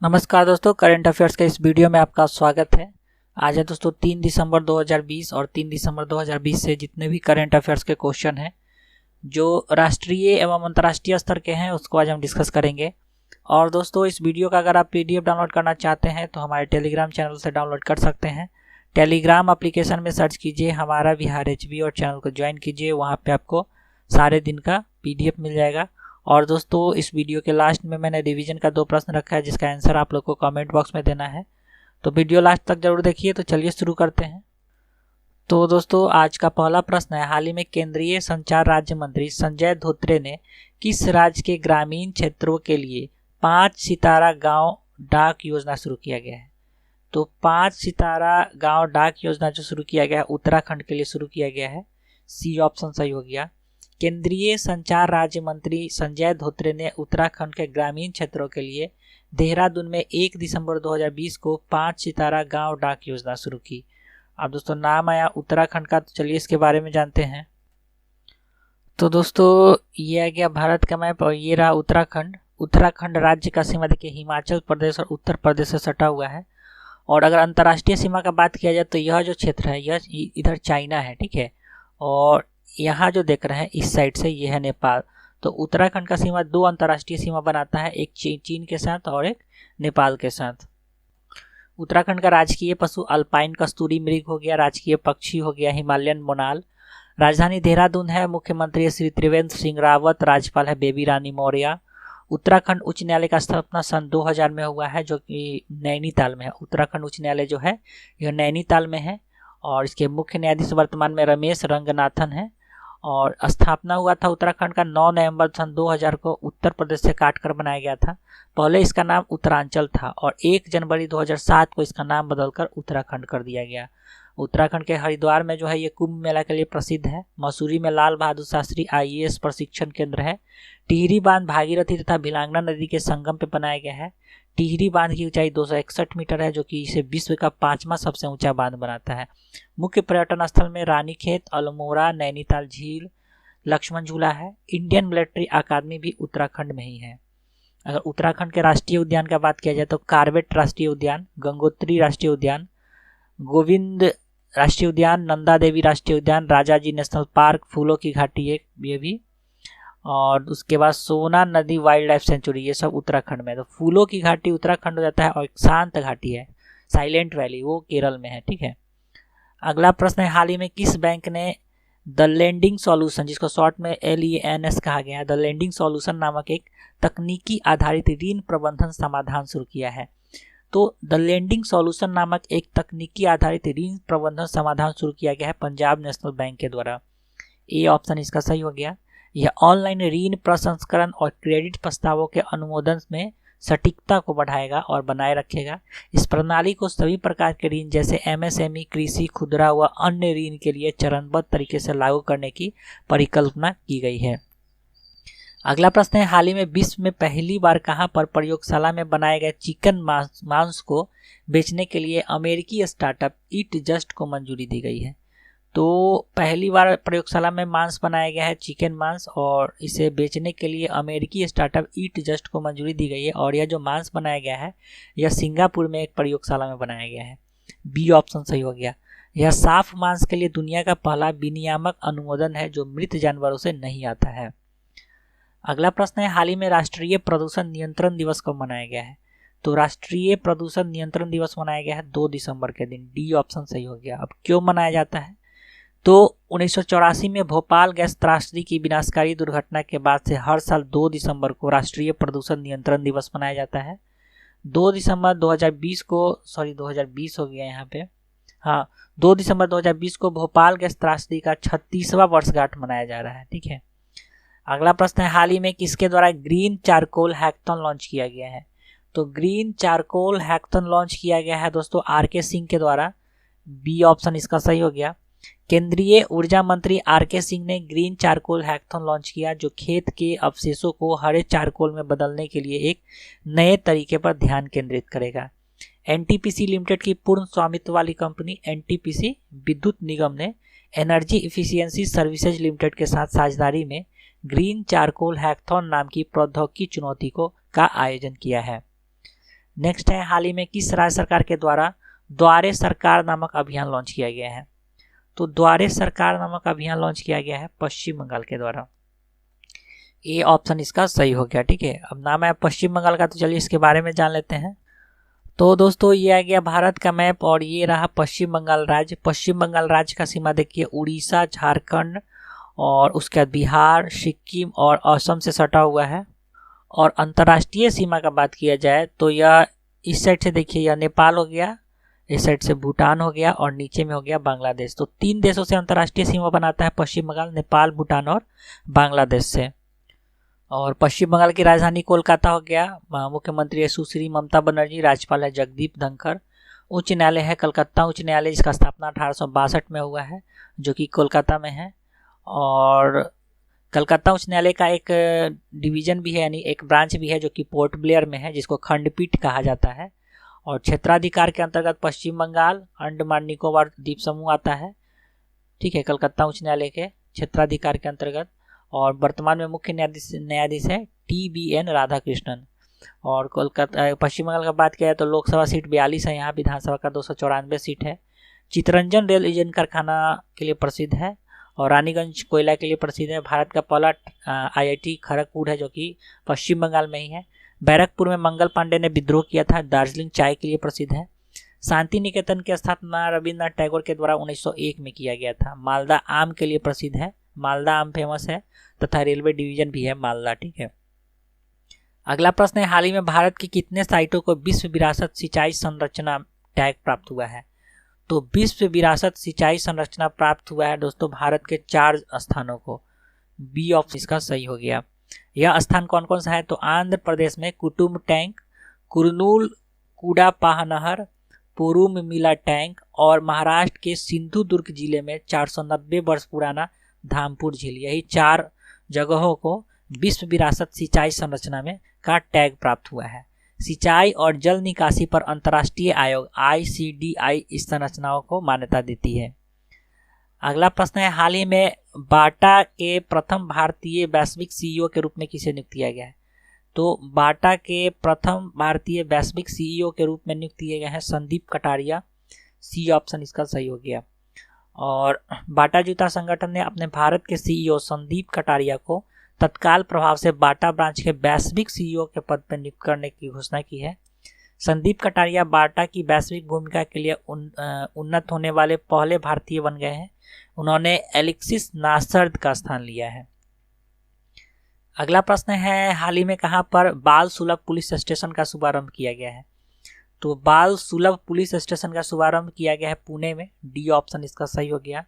नमस्कार दोस्तों, current affairs के इस वीडियो में आपका स्वागत है। आज है दोस्तों 3 दिसंबर 2020 और 3 दिसंबर 2020 से जितने भी करंट अफेयर्स के क्वेश्चन हैं जो राष्ट्रीय एवं अंतर्राष्ट्रीय स्तर के हैं उसको आज हम डिस्कस करेंगे। और दोस्तों इस वीडियो का अगर आप पीडीएफ डाउनलोड करना चाहते हैं तो हमारे टेलीग्राम चैनल से डाउनलोड कर सकते हैं। टेलीग्राम एप्लीकेशन में सर्च कीजिए हमारा बिहार एचबी और चैनल को ज्वाइन कीजिए, वहाँ पर आपको सारे दिन का पीडीएफ मिल जाएगा। और दोस्तों इस वीडियो के लास्ट में मैंने रिवीजन का 2 प्रश्न रखा है जिसका आंसर आप लोग को कमेंट बॉक्स में देना है, तो वीडियो लास्ट तक जरूर देखिए। तो चलिए शुरू करते हैं। तो दोस्तों आज का पहला प्रश्न है, हाल ही में केंद्रीय संचार राज्य मंत्री संजय धोत्रे ने किस राज्य के ग्रामीण क्षेत्रों के लिए 5 सितारा गांव डाक योजना शुरू किया गया है? तो 5 सितारा गांव डाक योजना जो शुरू किया गया है उत्तराखंड के लिए शुरू किया गया है। सी ऑप्शन सही हो गया। केंद्रीय संचार राज्य मंत्री संजय धोत्रे ने उत्तराखंड के ग्रामीण क्षेत्रों के लिए देहरादून में 1 दिसंबर 2020 को 5 सितारा गांव डाक योजना शुरू की। अब दोस्तों नाम आया उत्तराखंड का, तो चलिए इसके बारे में जानते हैं। तो दोस्तों ये आ गया भारत का मैप और ये रहा उत्तराखंड। उत्तराखंड राज्य का सीमा देखिए हिमाचल प्रदेश और उत्तर प्रदेश से सटा हुआ है। और अगर अंतर्राष्ट्रीय सीमा का बात किया जाए तो यह जो क्षेत्र है यह इधर चाइना है, ठीक है। और यहाँ जो देख रहे हैं इस साइड से यह है नेपाल। तो उत्तराखंड का सीमा 2 अंतर्राष्ट्रीय सीमा बनाता है, एक चीन के साथ और एक नेपाल के साथ। उत्तराखंड का राजकीय पशु अल्पाइन कस्तूरी मृग हो गया, राजकीय पक्षी हो गया हिमालयन मोनाल। राजधानी देहरादून है, मुख्यमंत्री श्री त्रिवेंद्र सिंह रावत, राज्यपाल है बेबी रानी मौर्य। उत्तराखंड उच्च न्यायालय का स्थापना सन 2000 में हुआ है जो कि नैनीताल में है। उत्तराखंड उच्च न्यायालय जो है यह नैनीताल में है और इसके मुख्य न्यायाधीश वर्तमान में रमेश रंगनाथन है। और स्थापना हुआ था उत्तराखंड का 9 नवंबर सन 2000 को उत्तर प्रदेश से काटकर बनाया गया था। पहले इसका नाम उत्तरांचल था और 1 जनवरी 2007 को इसका नाम बदलकर उत्तराखंड कर दिया गया। उत्तराखंड के हरिद्वार में जो है ये कुंभ मेला के लिए प्रसिद्ध है। मसूरी में लाल बहादुर शास्त्री आईएएस प्रशिक्षण केंद्र है। टिहरी बांध भागीरथी तथा भिलांगना नदी के संगम पे बनाया गया है। टिहरी बांध की ऊंचाई 261 मीटर है जो कि इसे विश्व का 5वां सबसे ऊंचा बांध बनाता है। मुख्य पर्यटन स्थल में रानीखेत, अल्मोड़ा, नैनीताल झील, लक्ष्मण झूला है। इंडियन मिलिट्री अकादमी भी उत्तराखंड में ही है। अगर उत्तराखंड के राष्ट्रीय उद्यान का बात किया जाए तो कार्बेट राष्ट्रीय उद्यान, गंगोत्री राष्ट्रीय उद्यान, गोविंद राष्ट्रीय उद्यान, नंदा देवी राष्ट्रीय उद्यान, राजाजी नेशनल पार्क, फूलों की घाटी एक ये भी, और उसके बाद सोना नदी वाइल्ड लाइफ सेंचुरी, ये सब उत्तराखंड में है। तो फूलों की घाटी उत्तराखंड हो जाता है और एक शांत घाटी है साइलेंट वैली, वो केरल में है, ठीक है। अगला प्रश्न है, हाल ही में किस बैंक ने द लेंडिंग सॉल्यूशन, जिसको शॉर्ट में LENS कहा गया है, द लेंडिंग सॉल्यूशन नामक एक तकनीकी आधारित ऋण प्रबंधन समाधान शुरू किया है? तो द लेंडिंग सॉल्यूशन नामक एक तकनीकी आधारित ऋण प्रबंधन समाधान शुरू किया गया है पंजाब नेशनल बैंक के द्वारा। ए ऑप्शन इसका सही हो गया। यह ऑनलाइन ऋण प्रसंस्करण और क्रेडिट प्रस्तावों के अनुमोदन में सटीकता को बढ़ाएगा और बनाए रखेगा। इस प्रणाली को सभी प्रकार के ऋण जैसे MSME, कृषि, खुदरा व अन्य ऋण के लिए चरणबद्ध तरीके से लागू करने की परिकल्पना की गई है। अगला प्रश्न है, हाल ही में विश्व में पहली बार कहां पर प्रयोगशाला में बनाए गए चिकन मांस को बेचने के लिए अमेरिकी स्टार्टअप ईट जस्ट को मंजूरी दी गई है? तो पहली बार प्रयोगशाला में मांस बनाया गया है, चिकन मांस, और इसे बेचने के लिए अमेरिकी स्टार्टअप ईट जस्ट को मंजूरी दी गई है। और यह जो मांस बनाया गया है यह सिंगापुर में एक प्रयोगशाला में बनाया गया है। बी ऑप्शन सही हो गया। यह साफ मांस के लिए दुनिया का पहला विनियामक अनुमोदन है जो मृत जानवरों से नहीं आता है। अगला प्रश्न है, हाल ही में राष्ट्रीय प्रदूषण नियंत्रण दिवस कब मनाया गया है? तो राष्ट्रीय प्रदूषण नियंत्रण दिवस मनाया गया है 2 दिसंबर के दिन। डी ऑप्शन सही हो गया। अब क्यों मनाया जाता है? तो 1984 में भोपाल गैस त्रासदी की विनाशकारी दुर्घटना के बाद से हर साल 2 दिसंबर को राष्ट्रीय प्रदूषण नियंत्रण दिवस मनाया जाता है। 2 दिसंबर 2020 को, सॉरी 2020 हो गया यहाँ पे, हाँ 2 दिसंबर 2020 को भोपाल गैस त्रासदी का 36वां वर्षगांठ मनाया जा रहा है, ठीक है। अगला प्रश्न है, हाल ही में किसके द्वारा ग्रीन चारकोल हैकथॉन लॉन्च किया गया है? तो ग्रीन चारकोल हैकथॉन लॉन्च किया गया है दोस्तों RK सिंह के द्वारा। बी ऑप्शन इसका सही हो गया। केंद्रीय ऊर्जा मंत्री RK सिंह ने ग्रीन चारकोल हैकथॉन लॉन्च किया जो खेत के अवशेषों को हरे चारकोल में बदलने के लिए एक नए तरीके पर ध्यान केंद्रित करेगा। NTPC लिमिटेड की पूर्ण स्वामित्व वाली कंपनी NTPC विद्युत निगम ने एनर्जी इफिशियंसी सर्विसेज लिमिटेड के साथ साझेदारी में ग्रीन चारकोल हैकथॉन नाम की प्रौद्योगिकी चुनौती का आयोजन किया है। नेक्स्ट है, हाल ही में किस राज्य सरकार के द्वारा द्वारे सरकार नामक अभियान लॉन्च किया गया है? तो द्वारे सरकार नामक अभियान लॉन्च किया गया है पश्चिम बंगाल के द्वारा। ए ऑप्शन इसका सही हो गया। ठीक है, अब नाम है पश्चिम बंगाल का, तो चलिए इसके बारे में जान लेते हैं। तो दोस्तों ये आ गया भारत का मैप और ये रहा पश्चिम बंगाल राज्य। पश्चिम बंगाल राज्य का सीमा देखिए उड़ीसा, झारखंड और उसके बाद बिहार, सिक्किम और असम से सटा हुआ है। और अंतर्राष्ट्रीय सीमा का बात किया जाए तो यह इस साइड से देखिए यह नेपाल हो गया, इस साइड से भूटान हो गया और नीचे में हो गया बांग्लादेश। तो 3 देशों से अंतर्राष्ट्रीय सीमा बनाता है पश्चिम बंगाल, नेपाल, भूटान और बांग्लादेश से। और पश्चिम बंगाल की राजधानी कोलकाता हो गया। मुख्यमंत्री है सुश्री ममता बनर्जी, राज्यपाल है जगदीप धनखड़। उच्च न्यायालय है कलकत्ता उच्च न्यायालय, जिसका स्थापना 1862 में हुआ है, जो कि कोलकाता में है। और कलकत्ता उच्च न्यायालय का एक डिवीजन भी है, यानी एक ब्रांच भी है, जो कि पोर्ट ब्लेयर में है, जिसको खंडपीठ कहा जाता है। और क्षेत्राधिकार के अंतर्गत पश्चिम बंगाल, अंडमान निकोबार द्वीप समूह आता है। ठीक है, कलकत्ता उच्च न्यायालय के क्षेत्राधिकार के अंतर्गत। और वर्तमान में मुख्य न्यायाधीश है TBN राधाकृष्णन। और कोलकाता पश्चिम बंगाल का बात किया है तो लोकसभा सीट 42 है, यहाँ विधानसभा का 294 सीट है। चितरंजन रेल इंजन कारखाना के लिए प्रसिद्ध है और रानीगंज कोयला के लिए प्रसिद्ध है। भारत का पहला IIT खड़गपुर है, जो कि पश्चिम बंगाल में ही है। बैरकपुर में मंगल पांडे ने विद्रोह किया था। दार्जिलिंग चाय के लिए प्रसिद्ध है। शांति निकेतन की स्थापना रविन्द्रनाथ टैगोर के द्वारा 1901 में किया गया था। मालदा आम के लिए प्रसिद्ध है, मालदा आम फेमस है तथा रेलवे डिवीजन भी है मालदा। ठीक है, अगला प्रश्न है, हाल ही में भारत की कितने साइटों को विश्व विरासत सिंचाई संरचना टैग प्राप्त हुआ है? तो विश्व विरासत सिंचाई संरचना प्राप्त हुआ है दोस्तों भारत के 4 स्थानों को। बी ऑप्शन इसका सही हो गया। यह स्थान कौन कौन सा है? तो आंध्र प्रदेश में कुटुम टैंक, कुरनूल कुडापाह नहर, पुरुमिला टैंक और महाराष्ट्र के सिंधुदुर्ग जिले में 490 वर्ष पुराना धामपुर झील। यही 4 जगहों को विश्व विरासत सिंचाई संरचना में का टैग प्राप्त हुआ है। सिंचाई और जल निकासी पर अंतर्राष्ट्रीय आयोग ICDI इस संरचनाओं को मान्यता देती है। अगला प्रश्न है, हाल ही में बाटा के प्रथम भारतीय वैश्विक CEO के रूप में किसे नियुक्त किया गया है? तो बाटा के प्रथम भारतीय वैश्विक CEO के रूप में नियुक्त किए गए हैं संदीप कटारिया। सी ऑप्शन इसका सही हो गया। और बाटा जूता संगठन ने अपने भारत के CEO संदीप कटारिया को तत्काल प्रभाव से बाटा ब्रांच के वैश्विक CEO के पद पर नियुक्त करने की घोषणा की है। संदीप कटारिया बाटा की वैश्विक भूमिका के लिए उन्नत होने वाले पहले भारतीय बन गए हैं। उन्होंने एलेक्सिस नासर्द का स्थान लिया है। अगला प्रश्न है, हाल ही में कहां पर बाल सुलभ पुलिस स्टेशन का शुभारंभ किया गया है? तो बाल सुलभ पुलिस स्टेशन का शुभारंभ किया गया है पुणे में। डी ऑप्शन इसका सही हो गया।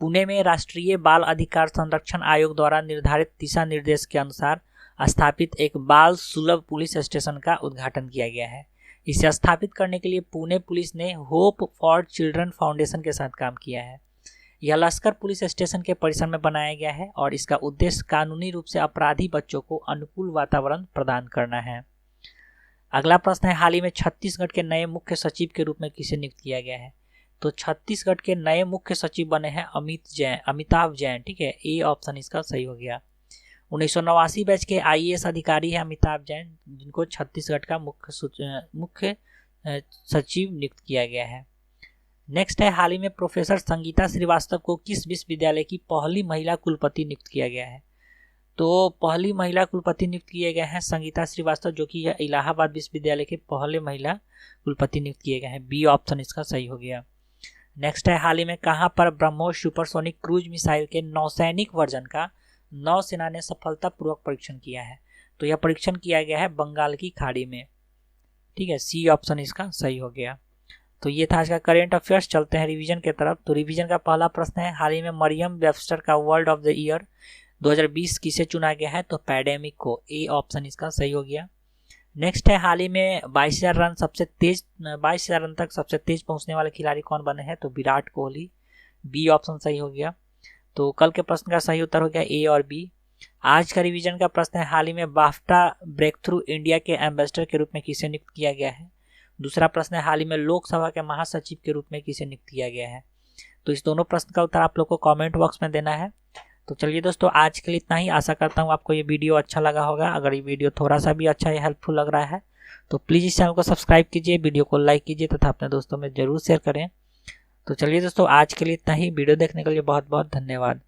पुणे में राष्ट्रीय बाल अधिकार संरक्षण आयोग द्वारा निर्धारित दिशा निर्देश के अनुसार स्थापित एक बाल सुलभ पुलिस स्टेशन का उद्घाटन किया गया है। इसे स्थापित करने के लिए पुणे पुलिस ने होप फॉर चिल्ड्रन फाउंडेशन के साथ काम किया है। यह लश्कर पुलिस स्टेशन के परिसर में बनाया गया है और इसका उद्देश्य कानूनी रूप से अपराधी बच्चों को अनुकूल वातावरण प्रदान करना है। अगला प्रश्न है, हाल ही में छत्तीसगढ़ के नए मुख्य सचिव के रूप में किसे नियुक्त किया गया है? तो छत्तीसगढ़ के नए मुख्य सचिव बने हैं अमिताभ जैन। ठीक है, ए ऑप्शन इसका सही हो गया। 1989 बैच के IAS अधिकारी है अमिताभ जैन, जिनको छत्तीसगढ़ का मुख्य सचिव नियुक्त किया गया है। नेक्स्ट है, हाल ही में प्रोफेसर संगीता श्रीवास्तव को किस विश्वविद्यालय की पहली महिला कुलपति नियुक्त किया गया है? तो पहली महिला कुलपति नियुक्त किए गए हैं संगीता श्रीवास्तव, जो कि इलाहाबाद विश्वविद्यालय के पहले महिला कुलपति नियुक्त किए गए हैं। बी ऑप्शन इसका सही हो गया। नेक्स्ट है, हाल ही में कहां पर ब्रह्मोस सुपरसोनिक क्रूज मिसाइल के नौसैनिक वर्जन का नौसेना ने सफलतापूर्वक परीक्षण किया है? तो यह परीक्षण किया गया है बंगाल की खाड़ी में। ठीक है, सी ऑप्शन इसका सही हो गया। तो ये था आज का करेंट अफेयर्स। चलते हैं रिवीजन की तरफ। तो रिवीजन का पहला प्रश्न है, हाल ही में मरियम वेबस्टर का वर्ड ऑफ द ईयर 2020 किसे चुना गया है? तो पैडेमिक को। ए ऑप्शन इसका सही हो गया। नेक्स्ट है, हाल ही में 22,000 रन तक सबसे तेज पहुंचने वाले खिलाड़ी कौन बने हैं? तो विराट कोहली। बी ऑप्शन सही हो गया। तो कल के प्रश्न का सही उत्तर हो गया ए और बी। आज का रिवीजन का प्रश्न है, हाल ही में बाफ्टा ब्रेक थ्रू इंडिया के एम्बेसडर के रूप में किसे नियुक्त किया गया है? दूसरा प्रश्न है, हाल ही में लोकसभा के महासचिव के रूप में किसे नियुक्त किया गया है? तो इस दोनों प्रश्न का उत्तर आप लोग को कमेंट बॉक्स में देना है। तो चलिए दोस्तों, आज के लिए इतना ही। आशा करता हूँ आपको ये वीडियो अच्छा लगा होगा। अगर ये वीडियो थोड़ा सा भी अच्छा या हेल्पफुल लग रहा है तो प्लीज़ इस चैनल को सब्सक्राइब कीजिए, वीडियो को लाइक कीजिए तथा अपने दोस्तों में ज़रूर शेयर करें। तो चलिए दोस्तों, आज के लिए इतना ही। वीडियो देखने के लिए बहुत बहुत धन्यवाद।